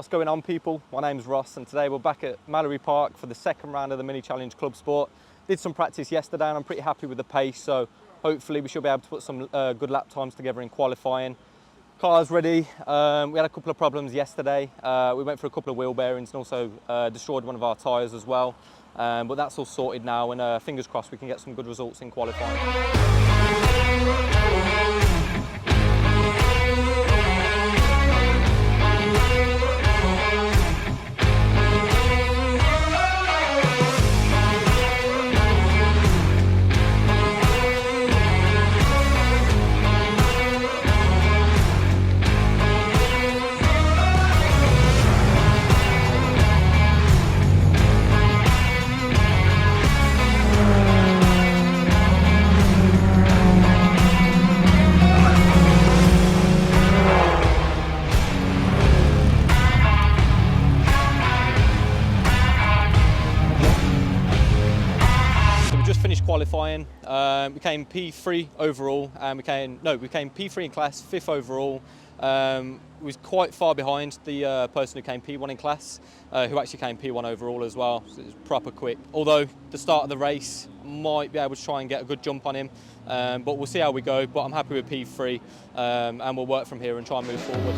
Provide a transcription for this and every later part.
What's going on, people? My name's Ross and today we're back at Mallory Park for the second round of the mini challenge club sport. Did some practice yesterday and I'm pretty happy with the pace, so hopefully we should be able to put some good lap times together in qualifying. Car's ready. We had a couple of problems yesterday. We went for a couple of wheel bearings and also destroyed one of our tyres as well. But that's all sorted now and fingers crossed we can get some good results in qualifying. Qualifying, we came P3 overall, and we came P3 in class, 5th overall. We was quite far behind the person who came P1 in class, who actually came P1 overall as well. So it was proper quick. Although the start of the race might be able to try and get a good jump on him, but we'll see how we go. But I'm happy with P3, and we'll work from here and try and move forward.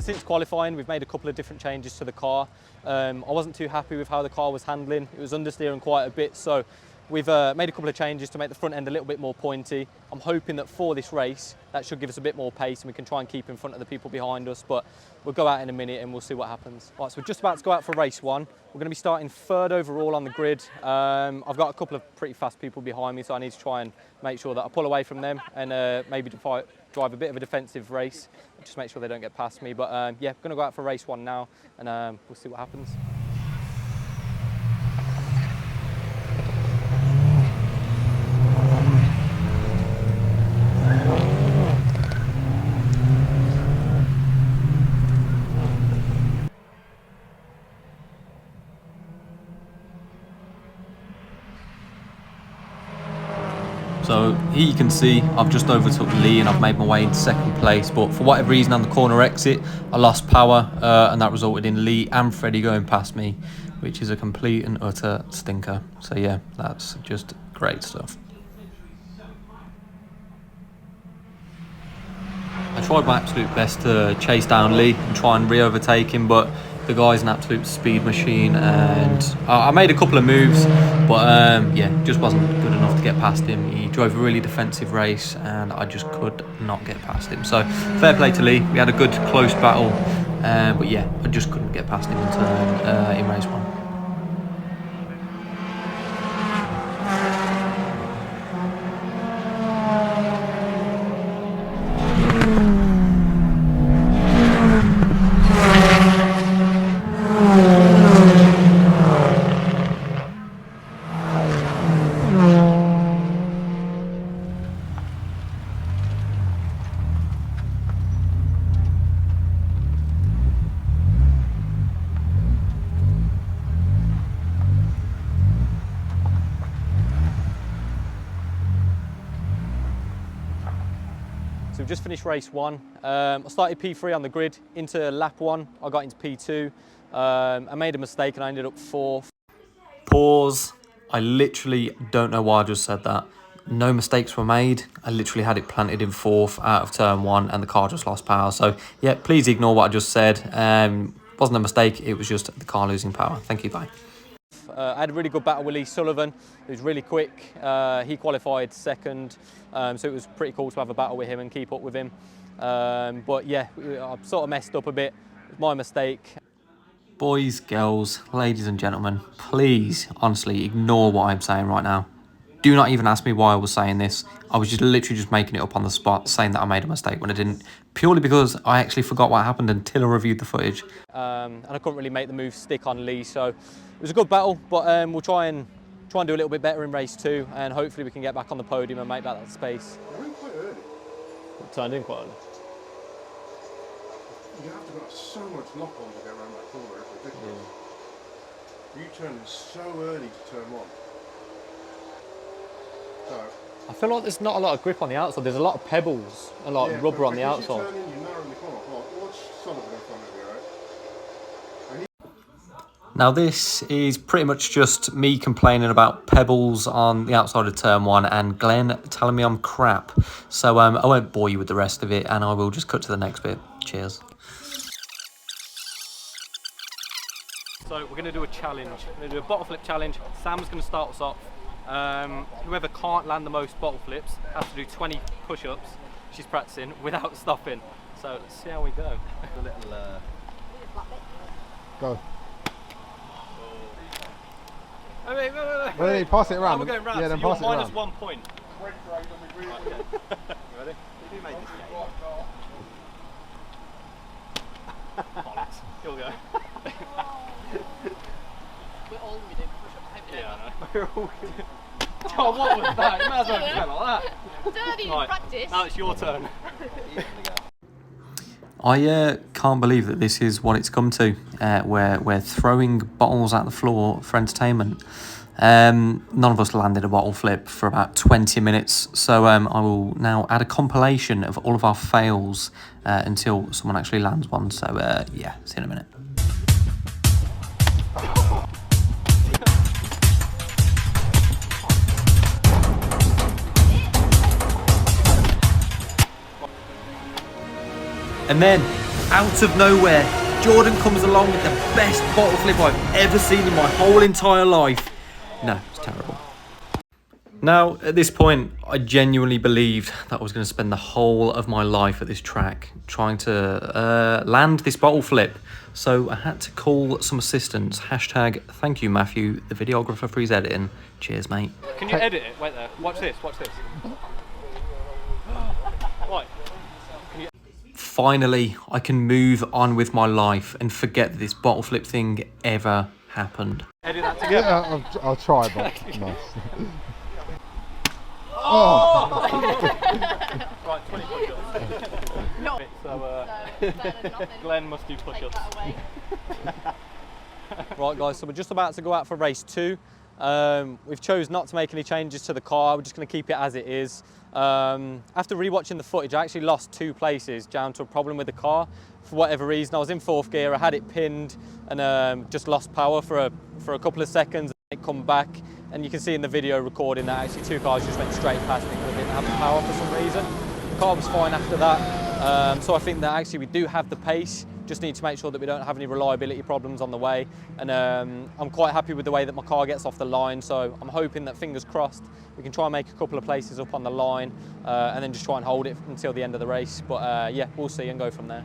Since qualifying, we've made a couple of different changes to the car. I wasn't too happy with how the car was handling. It was understeering quite a bit, so we've made a couple of changes to make the front end a little bit more pointy. I'm hoping that for this race, that should give us a bit more pace and we can try and keep in front of the people behind us, but we'll go out in a minute and we'll see what happens. Right, so we're just about to go out for race one. We're going to be starting 3rd overall on the grid. I've got a couple of pretty fast people behind me, so I need to try and make sure that I pull away from them and maybe drive a bit of a defensive race, just make sure they don't get past me. But yeah, we're going to go out for race one now and we'll see what happens. So here you can see I've just overtook Lee and I've made my way into 2nd place, but for whatever reason on the corner exit I lost power and that resulted in Lee and Freddie going past me, which is a complete and utter stinker. So yeah, that's just great stuff. I tried my absolute best to chase down Lee and try and re-overtake him, but the guy's an absolute speed machine and I made a couple of moves, but yeah, just wasn't good enough to get past him. He drove a really defensive race and I just could not get past him. So fair play to Lee. We had a good close battle, but yeah, I just couldn't get past him in race one. So we've just finished race one. I started P3 on the grid. Into lap one, I got into P2. I made a mistake and I ended up 4th. Pause. I literally don't know why I just said that. No mistakes were made. I literally had it planted in 4th out of turn 1 and the car just lost power. So yeah, please ignore what I just said. Wasn't a mistake, it was just the car losing power. Thank you, bye. I had a really good battle with Lee Sullivan. He was really quick. He qualified 2nd, so it was pretty cool to have a battle with him and keep up with him. But yeah, I sort of messed up a bit. It was my mistake. Boys, girls, ladies and gentlemen, please, honestly, ignore what I'm saying right now. Do not even ask me why I was saying this. I was just literally just making it up on the spot, saying that I made a mistake when I didn't, purely because I actually forgot what happened until I reviewed the footage. And I couldn't really make the move stick on Lee, so it was a good battle, but we'll try and do a little bit better in race 2, and hopefully we can get back on the podium and make that space. turned in quite early. You have to got so much lock on to get around that corner, it's ridiculous. You turn so early to turn one. So, I feel like there's not a lot of grip on the outside. There's a lot of pebbles and like rubber on the outside. You turn in, you narrow in the corner. Watch Sullivan in front of you, right? Now this is pretty much just me complaining about pebbles on the outside of turn one and Glenn telling me I'm crap. So I won't bore you with the rest of it and I will just cut to the next bit. Cheers. So we're going to do a challenge. We're going to do a bottle flip challenge. Sam's going to start us off. Whoever can't land the most bottle flips has to do 20 push-ups. She's practicing without stopping. So let's see how we go. A little, Go. Oh, wait. Wait, pass it around. Oh, we're going round. Yeah, So then you're pass it around. minus 1 point. Right, okay. You ready? You made this game. Bollocks. Here we go. We're all going to be doing push-ups. Yeah, I know. We're all good. Oh, what was that? You might as well have fell like that. Dirty Right, practice. now it's your turn. I can't believe that this is what it's come to, where we're throwing bottles at the floor for entertainment. None of us landed a bottle flip for about 20 minutes, so I will now add a compilation of all of our fails until someone actually lands one. So yeah, see you in a minute. And then, out of nowhere, Jordan comes along with the best bottle flip I've ever seen in my whole entire life. No, it's terrible. Now, at this point, I genuinely believed that I was going to spend the whole of my life at this track trying to land this bottle flip. So I had to call some assistance. Hashtag thank you, Matthew, the videographer, for his editing. Cheers, mate. Can you edit it? Wait there. Watch this. Watch this. Right. Finally, I can move on with my life and forget that this bottle flip thing ever happened. Edit that together. Yeah, I'll try, but no. Right, 20 push-ups. No. So, better than nothing. Glenn must do Take push-ups. that away. Right, guys, so we're just about to go out for race 2. We've chose not to make any changes to the car. We're just going to keep it as it is. After rewatching the footage, I actually lost 2 places down to a problem with the car. For whatever reason, I was in 4th gear, I had it pinned and just lost power for a couple of seconds. It come back, and you can see in the video recording that actually 2 cars just went straight past me because I didn't have the power for some reason. The car was fine after that, so I think that actually we do have the pace. Just need to make sure that we don't have any reliability problems on the way, and I'm quite happy with the way that my car gets off the line, so I'm hoping that, fingers crossed, we can try and make a couple of places up on the line and then just try and hold it until the end of the race. But yeah, we'll see and go from there.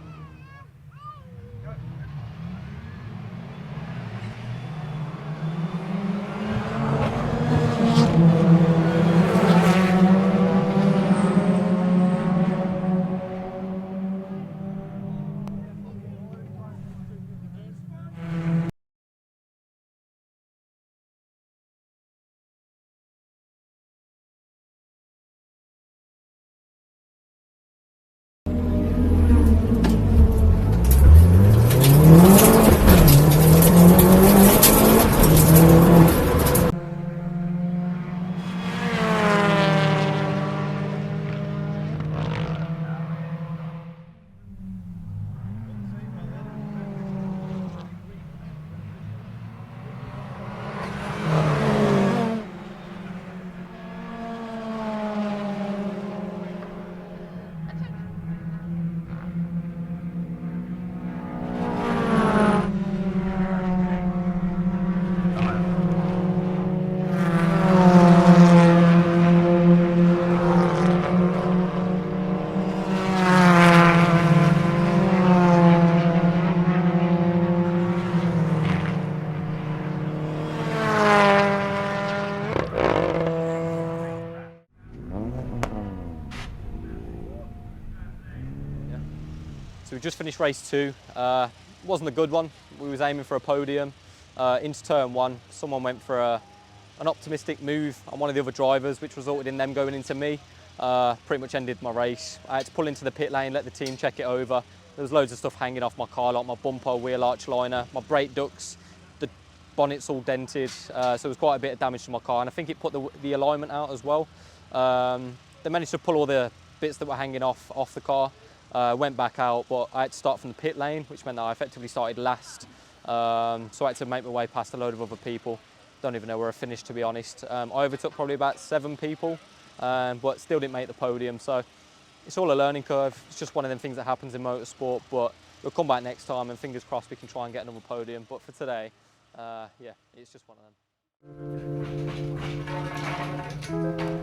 So we just finished race 2. Wasn't a good one. We was aiming for a podium. Into turn 1, someone went for an optimistic move on one of the other drivers, which resulted in them going into me. pretty much ended my race. I had to pull into the pit lane, let the team check it over. There was loads of stuff hanging off my car, like my bumper, wheel arch liner, my brake ducts, the bonnet's all dented, so there was quite a bit of damage to my car, and I think it put the alignment out as well. They managed to pull all the bits that were hanging off the car, went back out, but I had to start from the pit lane, which meant that I effectively started last. So I had to make my way past a load of other people. Don't even know where I finished, to be honest. I overtook probably about 7 people, but still didn't make the podium. So it's all a learning curve. It's just one of them things that happens in motorsport, but we'll come back next time and fingers crossed we can try and get another podium. But for today, yeah, it's just one of them.